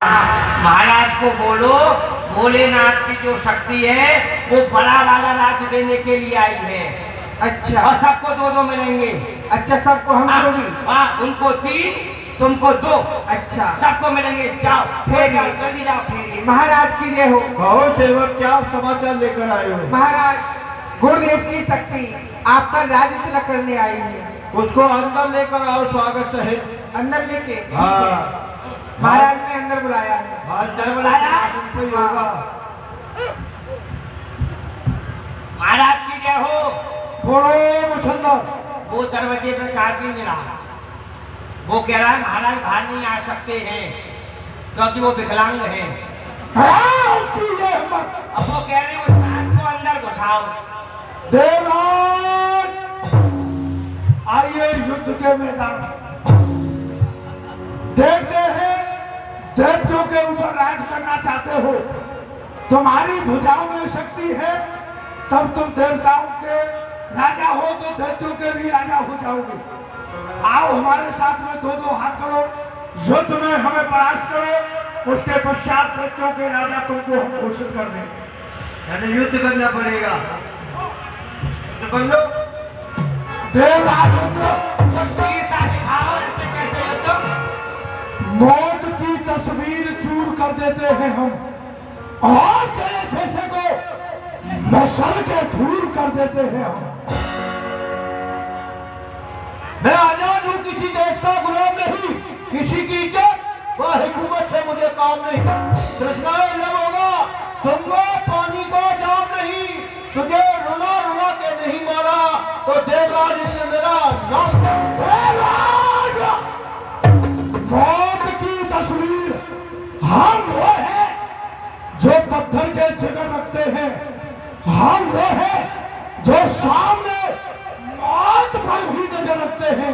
महाराज को बोलो भोलेनाथ की जो शक्ति है वो बड़ा वाला राज देने के लिए आई है। अच्छा और सबको दो दो मिलेंगे। अच्छा सबको हमको भी। उनको 3 तुमको 2। अच्छा सबको मिलेंगे। जाओ फिर जल्दी जाओ। महाराज की जय हो। कहो सेवक क्या समाचार लेकर आए हो? महाराज गुरुदेव की शक्ति आप पर राज तिलक करने आई है। उसको अंदर लेकर आओ स्वागत सहित। अंदर लेके? हाँ महाराज ने अंदर बुलाया है। अंदर बुलाया? होगा। महाराज की जय हो। बोलो मुसलमान। वो दरवाजे पे आदमी मिला, वो कह रहा है महाराज बाहर नहीं आ सकते हैं क्योंकि वो विकलांग है। उसकी ये हिम्मत। अब वो कह रहे हैं उस राज को अंदर घुसाओ। देवराज आइए युद्ध के मैदान देखते हैं दैत्यों के ऊपर राज करना चाहते हो। तुम्हारी भुजाओं में शक्ति है तब तुम देवताओं के राजा हो तो दैत्यों के भी राजा हो जाओगे। आओ हमारे साथ में दो दो हाथ करो, युद्ध में हमें परास्त करो, उसके पश्चात दैत्यों के राजा तुमको हम घोषित कर देंगे। यानी युद्ध करना पड़ेगा। कर लो देवराज मौत की तस्वीर चूर कर देते हैं हम और तेरे जैसे को मसल के धूल कर देते हैं हम। मैं आजाद हूं, किसी देश का गुलाम नहीं, किसी की इज्जत व हुकूमत से मुझे काम नहीं। तृष्णाएं जब होगा तुमको पानी को जाम नहीं, तुझे रुला रुला के नहीं मारा तो देवराज ने मेरा नाम। मौत की तस्वीर हम वो है जो पत्थर के जिगर रखते हैं, हम वो है जो सामने मौत पर भी नजर रखते हैं।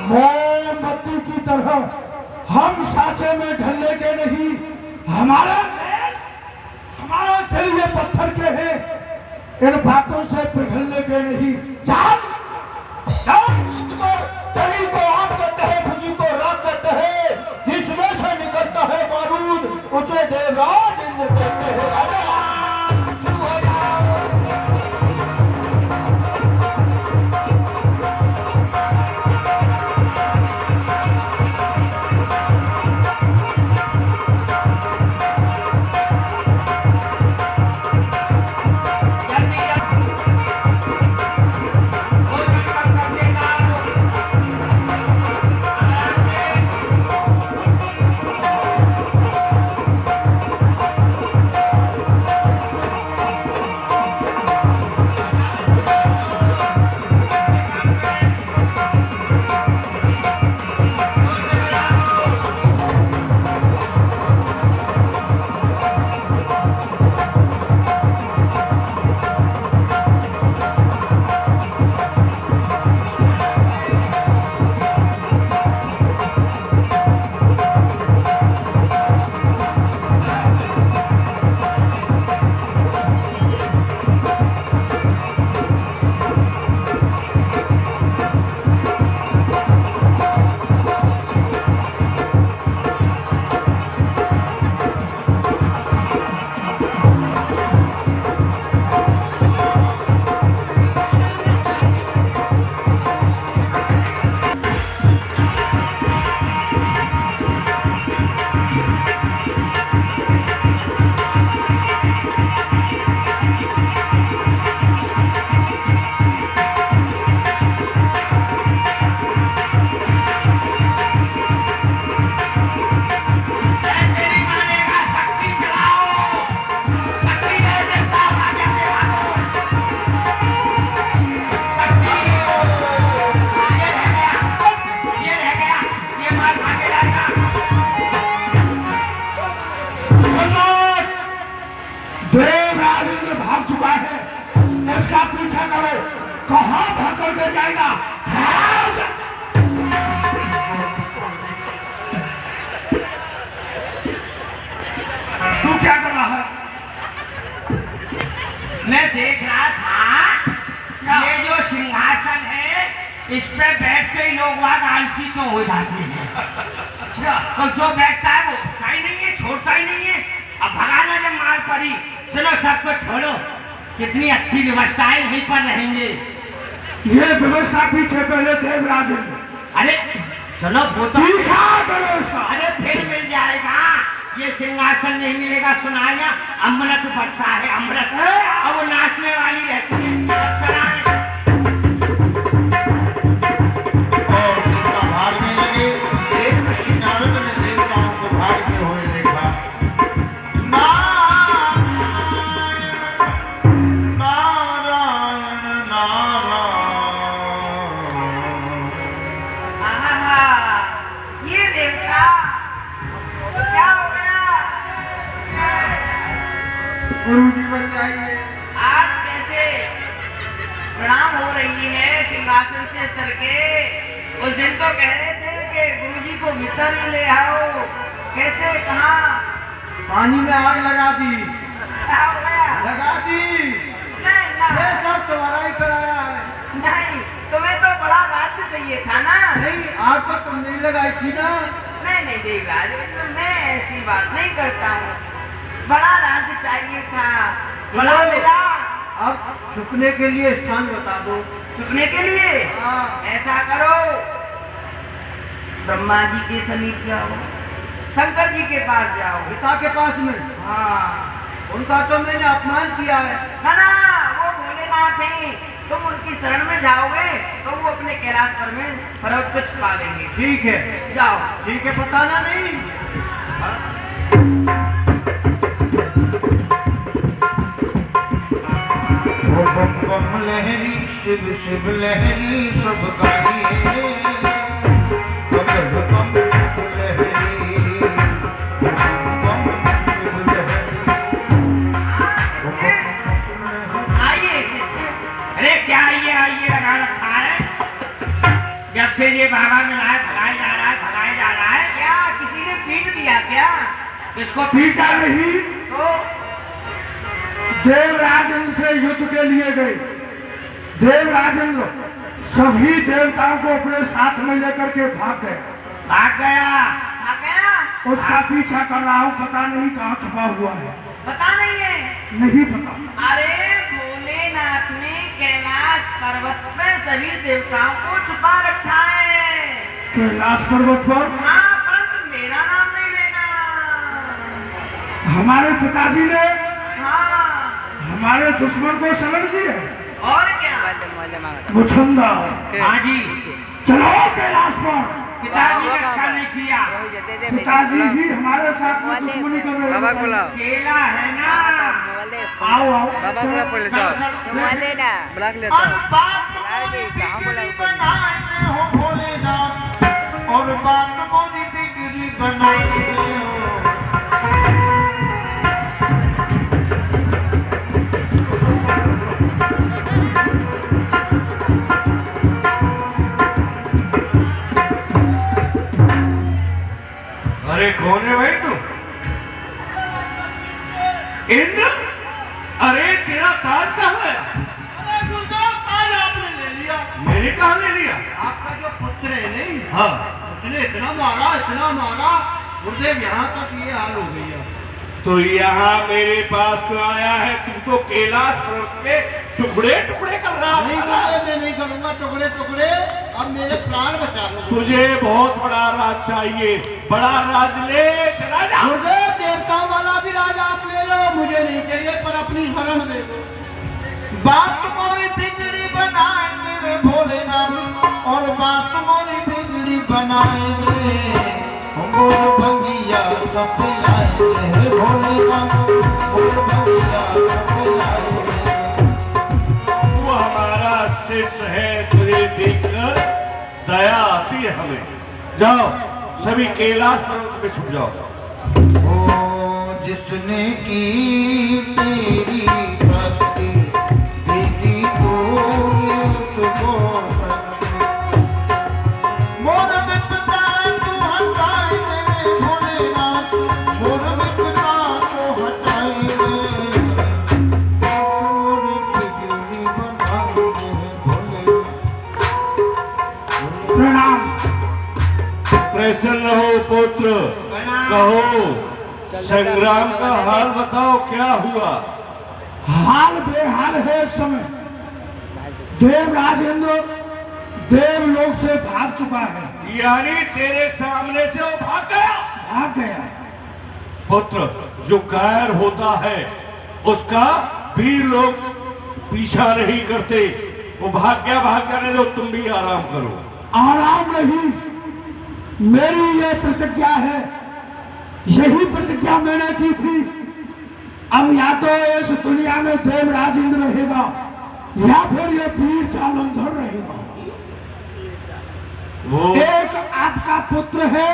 मोमबत्ती की तरह हम साँचे में ढलने के नहीं, हमारा दिल ये पत्थर के हैं, इन बातों से पिघलने के नहीं। चली को आग करते हैं, भुजी को राख करते हैं, जिसमें से निकलता है बारूद उसे देवराज इंद्र कहते हैं। अरे शुरू हो जाओ। इसका पीछा करो, कहां भाग करके जाएगा? तू क्या कर रहा है? मैं देख रहा था ये जो सिंहासन है इस पे बैठ के ही लोग वहां आलसी तो हो जाते हैं। तो जो बैठता है वो उठता ही नहीं कितनी अच्छी व्यवस्थाएं यहीं पर रहेंगे। ये व्यवस्था पीछे पहले देवराज ने। अरे सुनो वो तो पीछा करो उसका। अरे फिर मिल जाएगा, ये सिंहासन नहीं मिलेगा सुनाया। अमृत बढ़ता है अमृत, अब वो नाचने वाली रहती है। अब सुनाए। और देवता भागने लगे। एक ऋषि नारद ने देवताओं को भागते हुए देखा। नारायण नारायण नारायण। आहा, ये देवता क्या हो गया? गुरु जी बचाइए। आज कैसे प्रणाम हो रही है सिंहासन से उतर के? उस दिन तो कह रहे थे कि गुरुजी को भीतर ही ले आओ। कैसे, कहाँ? पानी में आग लगा दी। क्या हो गया? लगा दी। नहीं ये ना, सब तुम्हारा ही कराया है। नहीं, तुम्हें तो बड़ा राज्य चाहिए था ना। नहीं, आग तो तुम नहीं लगाई थी ना। नहीं नहीं देवराज, मैं ऐसी बात नहीं करता हूँ। बड़ा राज्य चाहिए था, बड़ा मिला। अब छुपने के लिए स्थान बता दो। छुपने के लिए हाँ। ऐसा करो, ब्रह्मा जी के समीप जाओ, शंकर जी के पास जाओ। पिता के पास में। हाँ, उनका तो मैंने अपमान किया है। ना ना, वो भोलेनाथ हैं। तुम उनकी शरण में जाओगे तो वो अपने कैलाश पर में पर्वत को छुपा देंगे। ठीक है, जाओ। ठीक है, बताना नहीं। ओ बम बम लहरी शिव शिव लहरी सब गाइए। बम बम शिव लहरी बम शिव लहरी। आइए शिष्य। अरे क्या ये लगा रखा है? जब से ये बाबा मिला है भगाया जा रहा है, भगाया जा रहा है। क्या किसी ने पीट दिया क्या? इसको पीटा नहीं, तो देवराजन से युद्ध के लिए गए। देवराजन सभी देवताओं को अपने साथ में लेकर के भाग गए। भाग गया। आ गया? उसका पीछा कर रहा हूँ, पता नहीं कहाँ छुपा हुआ है। पता नहीं है? नहीं पता। अरे भोलेनाथ ने कैलाश पर्वत पे सभी देवताओं को छुपा रखा है। कैलाश पर्वत पर हाँ, परंतु मेरा नाम नहीं लेना। हमारे पिताजी ने हाँ, हमारे दुश्मन को समझ दिए। और क्या? मुछंदा, हाँ जी, चलो कैलाश पर। पिताजी ने अच्छा नहीं किया। पिताजी भी हमारे साथ में दुश्मनी कर रहे बाबा हैं। बोला चेला है ना। आओ आओ। बाबा बोला पहले जाओ ब्लैक लेता और हूँ। बात यार मोरी ये कहाँ बोला बिगड़ी ऊपर? बनाए हो भोलेनाथ। और बात मोरी बिगड़ी बनाए हो। अरे कौन है भाई तू? इंद्र, अरे तेरा ताज कहाँ है? अरे गुरुदेव, आज आपने ले लिया। मेरे कहाँ ले लिया? आपका जो पुत्र है नहीं, हाँ, उसने इतना मारा, गुरुदेव यहाँ तक ये हाल हो गई है। तो यहाँ मेरे पास तो आया है, तुमको कैलाश पर्वत के टुकड़े टुकड़े कर रहा नहीं है। गुरुदेव, मैं नहीं करूँगा टुकड़े टुकड़े। अब मेरे प्राण बचा लो। तुझे बहुत बड़ा राज चाहिए, बड़ा राज ले चला जा। गुरुदेव, देवताओं वाला भी राज आप ले लो, मुझे नहीं चाहिए, पर अपनी शरण दे दो। बात मोरी बिगड़ी बनाएंगे रे भोलेनाथ। और बात मोरी बिगड़ी बनाएंगे। मोर भंगिया कब लाएंगे भोलेनाथ। मोर भंगिया कब लाएंगे। वो हमारा शिष्य है, तुझे देखकर दया आती है हमें। जाओ, सभी कैलाश पर्वत पे छुप जाओ। ओ जिसने की तेरी भक्ति देगी तो उसको शक्ति। मोर विपदा तू हटाएंगे रे भोलेनाथ। मोर विपदा को हटाएंगे। मोर बिगड़ी बनाएंगे भोलेनाथ। प्रणाम। प्रसन्न हो पुत्र, कहो संग्राम का हाल बताओ, क्या हुआ? हाल बेहाल है इस समय। देव राजेंद्र देवलोक से भाग चुका है। यानी तेरे सामने से वो भाग गया। भाग गया। पुत्र, जो कायर होता है उसका वीर लोग पीछा नहीं करते। वो भाग जाने दो, तुम भी आराम करो। आराम नहीं, मेरी ये प्रतिज्ञा है, यही प्रतिज्ञा मैंने की थी। अब या तो इस दुनिया में देव राजेंद्र रहेगा या फिर ये वीर जालंधर रहेगा। वो एक आपका पुत्र है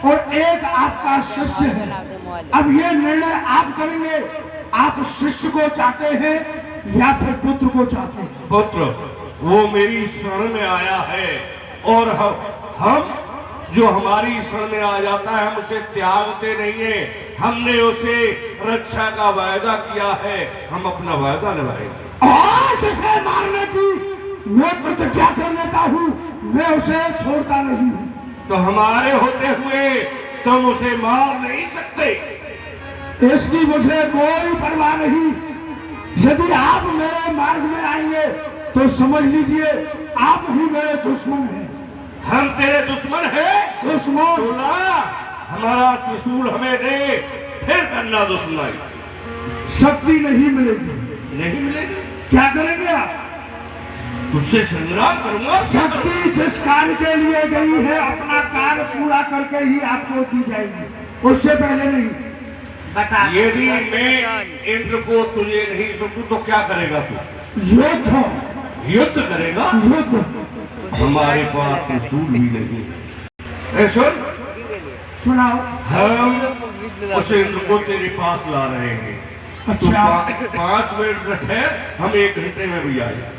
और एक आपका शिष्य है। अब ये निर्णय आप करेंगे, आप शिष्य को चाहते हैं या फिर पुत्र को चाहते हैं? पुत्र, वो मेरी शरण में आया है और हम जो हमारी शरण में आ जाता है हम उसे त्यागते नहीं है। हमने उसे रक्षा का वायदा किया है, हम अपना वायदा निभाएंगे। और जिसे मारने की मैं प्रतिज्ञा कर लेता हूँ, मैं उसे छोड़ता नहीं हूँ। तो हमारे होते हुए तुम उसे मार नहीं सकते। इसकी मुझे कोई परवाह नहीं। यदि आप मेरे मार्ग में आएंगे तो समझ लीजिए आप ही मेरे दुश्मन हैं। हम तेरे दुश्मन हैं? दुश्मन? तो ला, हमारा त्रिशूल हमें दे, फिर करना दुश्मनाई। शक्ति नहीं मिलेगी। नहीं मिलेगी? क्या करेंगे आप? तुझसे संग्राम करूंगा। शक्ति जिस कार्य के लिए गई है अपना कार्य पूरा करके ही आपको दी जाएगी, उससे पहले नहीं। बता। यदि मैं इंद्र को तुझे नहीं सकूं तो क्या करेगा तू? युद्ध। युद्ध करेगा? युद्ध। हमारे पास त्रिशूल भी नहीं। सुन, सुनाओ। हम उस इंद्र को तेरे पास ला रहे हैं। अच्छा। 5 मिनट है, हम 1 घंटे में भी आए।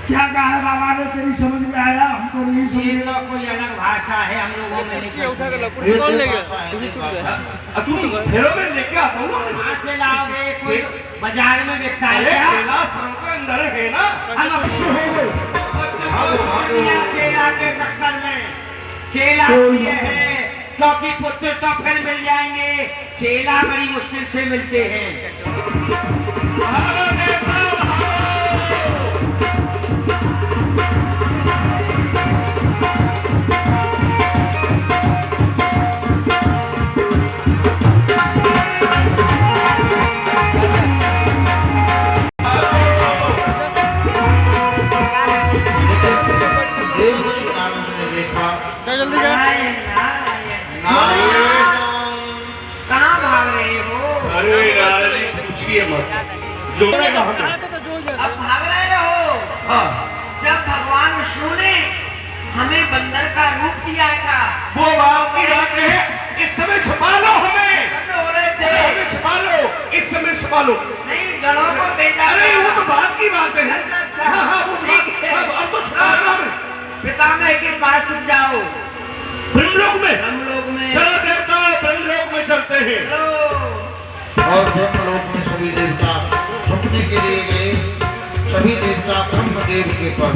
क्या कहा है बाबा ने, तेरी समझ में आया? हमको नहीं समझ ये में। तो कोई अलग भाषा है, हम लोगों में नहीं करते। कौन ले गया? तू फेरों में लेके आता हूँ। कहाँ से लाओगे? कोई बाजार में बिकता है अरे क्या? कैलाश पर्वत के अंदर है ना। हम अवश्य हो गए। चेला के चक्कर में चेला ये है, क्योंकि पुत्र तो फिर मिल जाएंगे, चेला बड़ी मुश्किल से मिलते हैं। देव ऋषि नारद ने देखा। जल्दी जा। नारायण नारायण। नारायण। कहाँ भाग रहे हो? अरे नारद जी पूछिए मत, जो अब भाग रहे हो? हाँ, जब भगवान विष्णु ने हमें बंदर का रूप दिया था, वो बाप की बात है। इस समय छुपा लो हमें। सब हो रहे थे। हमें छुपा लो, इस समय छुपा लो। नहीं, गणों को भेजा अरे वो गया। तो बात की बात है। अच्छा, हाँ हाँ, वो ठीक है। अब तो छुपा लो हमें। पितामह के पास छुप जाओ। ब्रह्मलोक में। हम लोग में चलो देवता, ब्रह्मलोक में चलते हैं। चलो। और ब्रह्मलोक में सभी देवता छुपने के लिए गए। सभी देवता ब्रह्मदेव के पर